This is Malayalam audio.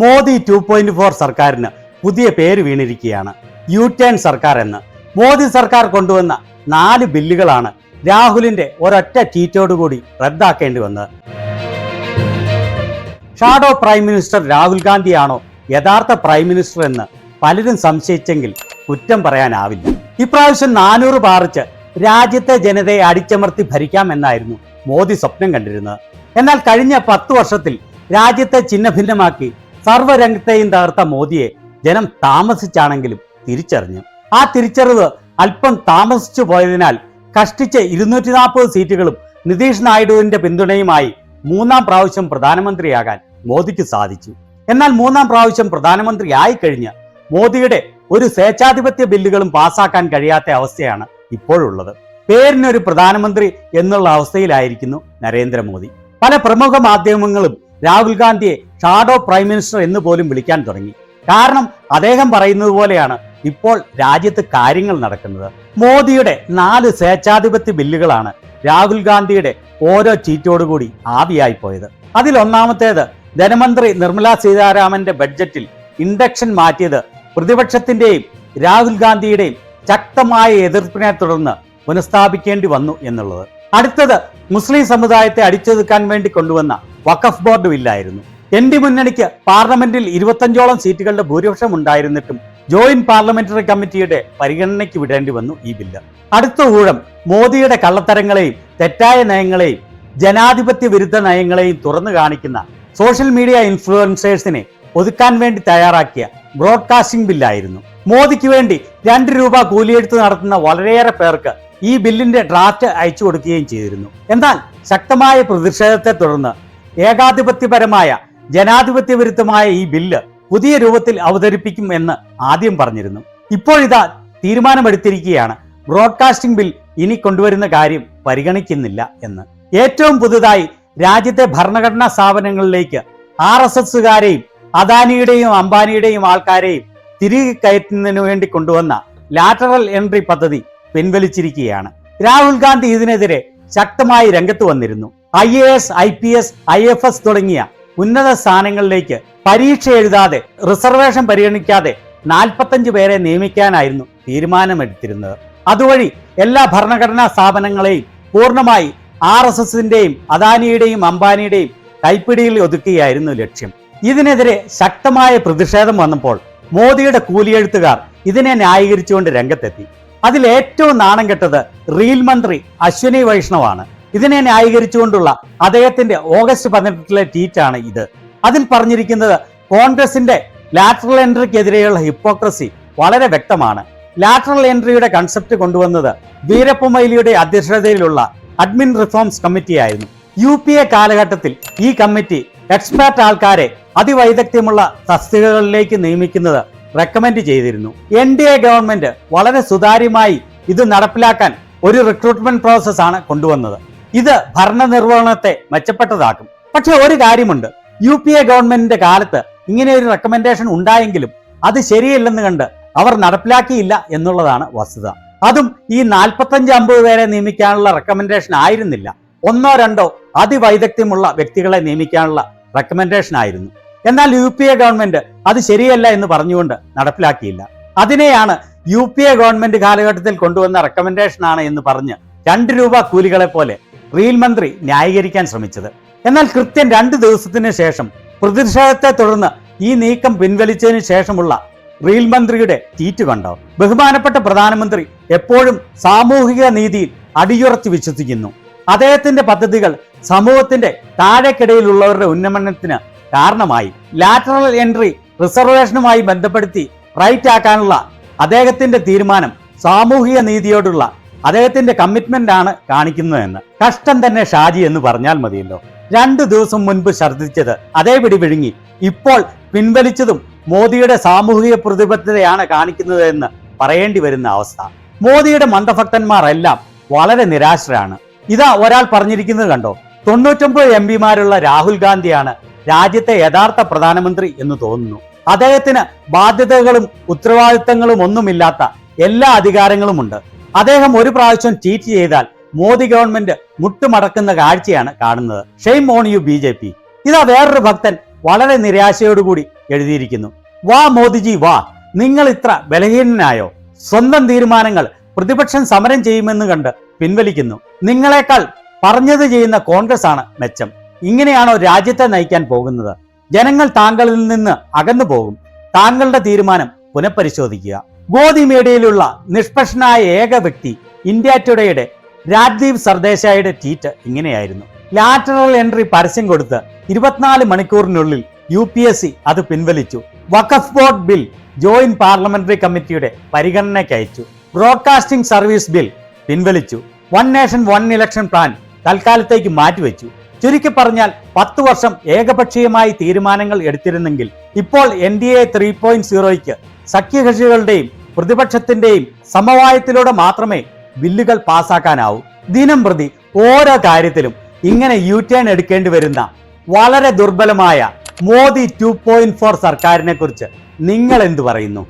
മോദി 2.4 സർക്കാരിന് പുതിയ പേര് വീണിരിക്കുകയാണ്. യു ടേൺ സർക്കാർ എന്ന്. മോദി സർക്കാർ കൊണ്ടുവന്ന 4 ബില്ലുകളാണ് രാഹുലിന്റെ ഒരൊറ്റ ട്വീറ്റോടുകൂടി റദ്ദാക്കേണ്ടി വന്നത്. ഷാഡോ പ്രൈം മിനിസ്റ്റർ രാഹുൽ ഗാന്ധിയാണോ യഥാർത്ഥ പ്രൈം മിനിസ്റ്റർ എന്ന് പലരും സംശയിച്ചെങ്കിൽ കുറ്റം പറയാനാവില്ല. ഇപ്രാവശ്യം 400 പാറിച്ച് രാജ്യത്തെ ജനതയെ അടിച്ചമർത്തി ഭരിക്കാമെന്നായിരുന്നു മോദി സ്വപ്നം കണ്ടിരുന്നത്. എന്നാൽ കഴിഞ്ഞ 10 വർഷത്തിൽ രാജ്യത്തെ ഛിന്നഭിന്നമാക്കി സർവ്വരംഗത്തെയും തകർത്ത മോദിയെ ജനം താമസിച്ചാണെങ്കിലും തിരിച്ചറിഞ്ഞു. ആ തിരിച്ചറിവ് അല്പം താമസിച്ചു പോയതിനാൽ കഷ്ടിച്ച് 240 സീറ്റുകളും നിതീഷ് നായിഡുവിന്റെ പിന്തുണയുമായി 3ാം പ്രാവശ്യം പ്രധാനമന്ത്രിയാകാൻ മോദിക്ക് സാധിച്ചു. എന്നാൽ 3ാം പ്രാവശ്യം പ്രധാനമന്ത്രി ആയിക്കഴിഞ്ഞ് മോദിയുടെ ഒരു സ്വേച്ഛാധിപത്യ ബില്ലുകളും പാസ്സാക്കാൻ കഴിയാത്ത അവസ്ഥയാണ് ഇപ്പോഴുള്ളത്. പേരിനൊരു പ്രധാനമന്ത്രി എന്നുള്ള അവസ്ഥയിലായിരിക്കുന്നു നരേന്ദ്രമോദി. പല പ്രമുഖ മാധ്യമങ്ങളും രാഹുൽ ഗാന്ധിയെ ഷാഡോ പ്രൈം മിനിസ്റ്റർ എന്ന് പോലും വിളിക്കാൻ തുടങ്ങി. കാരണം അദ്ദേഹം പറയുന്നത് പോലെയാണ് ഇപ്പോൾ രാജ്യത്ത് കാര്യങ്ങൾ നടക്കുന്നത്. മോദിയുടെ 4 സ്വേച്ഛാധിപത്യ ബില്ലുകളാണ് രാഹുൽ ഗാന്ധിയുടെ ഓരോ ട്വീറ്റോടുകൂടി ആവിയായി പോയത്. അതിൽ ഒന്നാമത്തേത് ധനമന്ത്രി നിർമ്മല സീതാരാമന്റെ ബഡ്ജറ്റിൽ ഇൻഡക്ഷൻ മാറ്റിയത് പ്രതിപക്ഷത്തിന്റെയും രാഹുൽ ഗാന്ധിയുടെയും ശക്തമായ എതിർപ്പിനെ തുടർന്ന് പുനഃസ്ഥാപിക്കേണ്ടി വന്നു എന്നുള്ളത്. അടുത്തത് മുസ്ലിം സമുദായത്തെ അടിച്ചൊതുക്കാൻ വേണ്ടി കൊണ്ടുവന്ന വഖഫ് ബോർഡ് ബില്ലായിരുന്നു. എൻഡി മുന്നണിക്ക് പാർലമെന്റിൽ 25ഓളം സീറ്റുകളുടെ ഭൂരിപക്ഷം ഉണ്ടായിരുന്നിട്ടും ജോയിന്റ് പാർലമെന്ററി കമ്മിറ്റിയുടെ പരിഗണനയ്ക്ക് വിടേണ്ടി വന്നു ഈ ബില്ല്. അടുത്ത ഊഴം മോദിയുടെ കള്ളത്തരങ്ങളെയും തെറ്റായ നയങ്ങളെയും ജനാധിപത്യ വിരുദ്ധ നയങ്ങളെയും തുറന്നു കാണിക്കുന്ന സോഷ്യൽ മീഡിയ ഇൻഫ്ലുവൻസേഴ്സിനെ ഒതുക്കാൻ വേണ്ടി തയ്യാറാക്കിയ ബ്രോഡ്കാസ്റ്റിംഗ് ബില്ലായിരുന്നു. മോദിക്ക് വേണ്ടി 2 രൂപ കൂലിയെഴുത്ത് നടത്തുന്ന വളരെയേറെ പേർക്ക് ഈ ബില്ലിന്റെ ഡ്രാഫ്റ്റ് അയച്ചു കൊടുക്കുകയും ചെയ്തിരുന്നു. എന്നാൽ ശക്തമായ പ്രതിഷേധത്തെ തുടർന്ന് ഏകാധിപത്യപരമായ ജനാധിപത്യ വിരുദ്ധമായ ഈ ബില്ല് പുതിയ രൂപത്തിൽ അവതരിപ്പിക്കും എന്ന് ആദ്യം പറഞ്ഞിരുന്നു. ഇപ്പോഴിതാ തീരുമാനമെടുത്തിരിക്കുകയാണ് ബ്രോഡ്കാസ്റ്റിംഗ് ബിൽ ഇനി കൊണ്ടുവരുന്ന കാര്യം പരിഗണിക്കുന്നില്ല എന്ന്. ഏറ്റവും പുതുതായി രാജ്യത്തെ ഭരണഘടനാ സ്ഥാപനങ്ങളിലേക്ക് RSSകാരെയും അദാനിയുടെയും അംബാനിയുടെയും ആൾക്കാരെയും തിരികെ കയറ്റുന്നതിനു വേണ്ടി കൊണ്ടുവന്ന ലാറ്ററൽ എൻട്രി പദ്ധതി പിൻവലിച്ചിരിക്കുകയാണ്. രാഹുൽ ഗാന്ധി ഇതിനെതിരെ ശക്തമായി രംഗത്ത് വന്നിരുന്നു. IAS, IPS, IFS തുടങ്ങിയ ഉന്നത സ്ഥാനങ്ങളിലേക്ക് പരീക്ഷ എഴുതാതെ റിസർവേഷൻ പരിഗണിക്കാതെ 45 പേരെ നിയമിക്കാനായിരുന്നു തീരുമാനമെടുത്തിരുന്നത്. അതുവഴി എല്ലാ ഭരണഘടനാ സ്ഥാപനങ്ങളെയും പൂർണ്ണമായി RSSന്റെയും അദാനിയുടെയും അംബാനിയുടെയും കൈപ്പിടിയിൽ ഒതുക്കുകയായിരുന്നു ലക്ഷ്യം. ഇതിനെതിരെ ശക്തമായ പ്രതിഷേധം വന്നപ്പോൾ മോദിയുടെ കൂലിയെഴുത്തുകാർ ഇതിനെ ന്യായീകരിച്ചുകൊണ്ട് രംഗത്തെത്തി. അതിൽ ഏറ്റവും നാണം കെട്ടത് റീൽ മന്ത്രി അശ്വിനി വൈഷ്ണവാണ്. ഇതിനെ ന്യായീകരിച്ചുകൊണ്ടുള്ള അദ്ദേഹത്തിന്റെ ഓഗസ്റ്റ് 18 ട്വീറ്റാണ് ഇത്. അതിൽ പറഞ്ഞിരിക്കുന്നത് കോൺഗ്രസിന്റെ ലാറ്ററൽ എൻട്രിക്കെതിരെയുള്ള ഹിപ്പോക്രസി വളരെ വ്യക്തമാണ്. ലാറ്ററൽ എൻട്രിയുടെ കൺസെപ്റ്റ് കൊണ്ടുവന്നത് വീരപ്പ മൊയ്ലിയുടെ അധ്യക്ഷതയിലുള്ള അഡ്മിൻ റിഫോംസ് കമ്മിറ്റിയായിരുന്നു. UPA കാലഘട്ടത്തിൽ ഈ കമ്മിറ്റി എക്സ്പെർട്ട് ആൾക്കാരെ അതിവൈദഗ്ധ്യമുള്ള തസ്തികകളിലേക്ക് നിയമിക്കുന്നത് റെക്കമെൻഡ് ചെയ്തിരുന്നു. NDA ഗവൺമെന്റ് വളരെ സുതാര്യമായി ഇത് നടപ്പിലാക്കാൻ ഒരു റിക്രൂട്ട്മെന്റ് പ്രോസസ്സാണ് കൊണ്ടുവന്നത്. ഇത് ഭരണനിർവഹണത്തെ മെച്ചപ്പെട്ടതാക്കും. പക്ഷെ ഒരു കാര്യമുണ്ട്, UPA ഗവൺമെന്റിന്റെ കാലത്ത് ഇങ്ങനെ ഒരു റെക്കമെൻഡേഷൻ ഉണ്ടായെങ്കിലും അത് ശരിയല്ലെന്ന് കണ്ട് അവർ നടപ്പിലാക്കിയില്ല എന്നുള്ളതാണ് വസ്തുത. അതും ഈ 45-50 പേരെ നിയമിക്കാനുള്ള റെക്കമെൻഡേഷൻ ആയിരുന്നില്ല, 1-2 അതിവൈദഗ്ധ്യമുള്ള വ്യക്തികളെ നിയമിക്കാനുള്ള റെക്കമെൻഡേഷൻ ആയിരുന്നു. എന്നാൽ UPA ഗവൺമെന്റ് അത് ശരിയല്ല എന്ന് പറഞ്ഞുകൊണ്ട് നടപ്പിലാക്കിയില്ല. അതിനെയാണ് UPA ഗവൺമെന്റ് കാലഘട്ടത്തിൽ കൊണ്ടുവന്ന റെക്കമെൻഡേഷൻ ആണ് എന്ന് പറഞ്ഞ് 2 രൂപ കൂലികളെ പോലെ റീൽ മന്ത്രി ന്യായീകരിക്കാൻ ശ്രമിച്ചത്. എന്നാൽ കൃത്യം 2 ദിവസത്തിന് ശേഷം പ്രതിഷേധത്തെ തുടർന്ന് ഈ നീക്കം പിൻവലിച്ചതിന് ശേഷമുള്ള റീൽ മന്ത്രിയുടെ ട്വീറ്റ് കണ്ടോ? ബഹുമാനപ്പെട്ട പ്രധാനമന്ത്രി എപ്പോഴും സാമൂഹിക നീതിയിൽ അടിയുറച്ച് വിശ്വസിക്കുന്നു. അദ്ദേഹത്തിന്റെ പദ്ധതികൾ സമൂഹത്തിന്റെ താഴെക്കിടയിലുള്ളവരുടെ ഉന്നമനത്തിന് കാരണമായി. ലാറ്ററൽ എൻട്രി റിസർവേഷനുമായി ബന്ധപ്പെടുത്തി റൈറ്റ് ആക്കാനുള്ള അദ്ദേഹത്തിന്റെ തീരുമാനം സാമൂഹിക നീതിയോടുള്ള അദ്ദേഹത്തിന്റെ കമ്മിറ്റ്മെന്റ് ആണ് കാണിക്കുന്നതെന്ന്. കഷ്ടം തന്നെ ഷാജി എന്ന് പറഞ്ഞാൽ മതിയല്ലോ. 2 ദിവസം മുൻപ് ഛർദ്ദിച്ചത് അതേപടി വിഴുങ്ങി ഇപ്പോൾ പിൻവലിച്ചതും മോദിയുടെ സാമൂഹിക പ്രതിബദ്ധതയാണ് കാണിക്കുന്നത് എന്ന് പറയേണ്ടി വരുന്ന അവസ്ഥ. മോദിയുടെ മന്ദഭക്തന്മാർ എല്ലാം വളരെ നിരാശരാണ്. ഇതാ ഒരാൾ പറഞ്ഞിരിക്കുന്നത് കണ്ടോ? 99 MPമാരുള്ള രാഹുൽ ഗാന്ധിയാണ് രാജ്യത്തെ യഥാർത്ഥ പ്രധാനമന്ത്രി എന്ന് തോന്നുന്നു. അദ്ദേഹത്തിന് ബാധ്യതകളും ഉത്തരവാദിത്തങ്ങളും ഒന്നുമില്ലാത്ത എല്ലാ അധികാരങ്ങളുമുണ്ട്. അദ്ദേഹം ഒരു പ്രാവശ്യം ട്വീറ്റ് ചെയ്താൽ മോദി ഗവൺമെന്റ് മുട്ടുമടക്കുന്ന കാഴ്ചയാണ് കാണുന്നത്. Shame on you BJP. ഇതാ വേറൊരു ഭക്തൻ വളരെ നിരാശയോടുകൂടി എഴുതിയിരിക്കുന്നു. വാ മോദിജി വാ, നിങ്ങൾ ഇത്ര ബലഹീനനായോ? സ്വന്തം തീരുമാനങ്ങൾ പ്രതിപക്ഷം സമരം ചെയ്യുമെന്ന് കണ്ട് പിൻവലിക്കുന്നു. നിങ്ങളെക്കാൾ പറഞ്ഞത് ചെയ്യുന്ന കോൺഗ്രസ് ആണ് മെച്ചം. ഇങ്ങനെയാണോ രാജ്യത്തെ നയിക്കാൻ പോകുന്നത്? ജനങ്ങൾ താങ്കളിൽ നിന്ന് അകന്നു പോകും. താങ്കളുടെ തീരുമാനം പുനഃപരിശോധിക്കുക. ഗോദി മീഡിയയിലുള്ള നിഷ്പക്ഷനായ ഏക വ്യക്തി ഇന്ത്യ ടുഡേയുടെ രാജ്ദീപ് സർദേശായിയുടെ ട്വീറ്റ് ഇങ്ങനെയായിരുന്നു: ലാറ്ററൽ എൻട്രി പരസ്യം കൊടുത്ത് 24 മണിക്കൂറിനുള്ളിൽ UPSC അത് പിൻവലിച്ചു. വഖഫ് ബോർഡ് ബിൽ ജോയിന്റ് പാർലമെന്ററി കമ്മിറ്റിയുടെ പരിഗണനയ്ക്ക് അയച്ചു. ബ്രോഡ്കാസ്റ്റിംഗ് സർവീസ് ബിൽ പിൻവലിച്ചു. One nation one election plan തൽക്കാലത്തേക്ക് മാറ്റിവെച്ചു. ചുരുക്കി പറഞ്ഞാൽ 10 വർഷം ഏകപക്ഷീയമായി തീരുമാനങ്ങൾ എടുത്തിരുന്നെങ്കിൽ ഇപ്പോൾ NDA 3.0യ്ക്ക് സഖ്യകക്ഷികളുടെയും പ്രതിപക്ഷത്തിന്റെയും സമവായത്തിലൂടെ മാത്രമേ ബില്ലുകൾ പാസ്സാക്കാനാവൂ. ദിനം പ്രതി ഓരോ കാര്യത്തിലും ഇങ്ങനെ U-ടേൺ എടുക്കേണ്ടി വരുന്ന വളരെ ദുർബലമായ മോദി 2.4 സർക്കാരിനെ കുറിച്ച് നിങ്ങൾ എന്തു പറയുന്നു?